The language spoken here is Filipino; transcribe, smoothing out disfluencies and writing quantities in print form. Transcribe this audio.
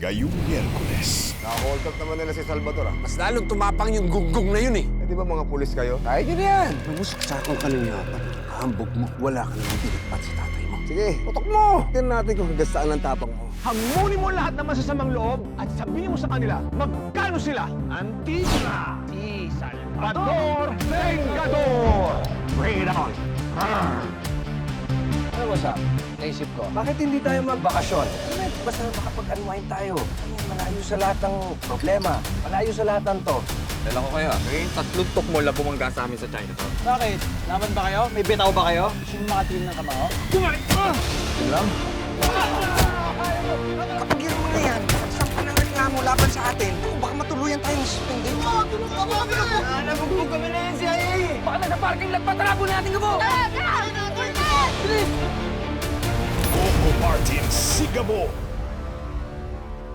Ngayong Miyerkules. Na-hold up naman nila si Salvador, ah. Mas lalong tumapang yung gunggong na yun eh. Eh, di ba mga pulis kayo? Kaya nyo na yan. Namusaksakan ka ng yata. Hambog mo, wala ka naman pinagpat sa tatay mo. Sige, putok mo! Tingnan natin kung hanggang saan ang tapang mo. Hamunin mo lahat ng masasamang loob at sabihin mo sa kanila magkano sila. Antisra, si Salvador Vengador! Bring it on! Ano what's up? Naisip ko, bakit hindi tayo magbakasyon? Basta makapag-unwind tayo. Malayo sa lahat ng problema. Malayo sa lahat ng to. Dala ko kayo. Eh, tatlong tukmol na bumangga sa amin sa Chinatown. Bakit? Laban ba kayo? May bitaw ba kayo? Gusto nyo makatingin ng kamao? Kapag yung mga yan, sampan ng reklamo laban sa atin, baka matuluyan tayong suspended. Nabugbog kami na yan, CIA! Baka nasa parking lot, patrabo natin ka po! Coco Martin Sigabo.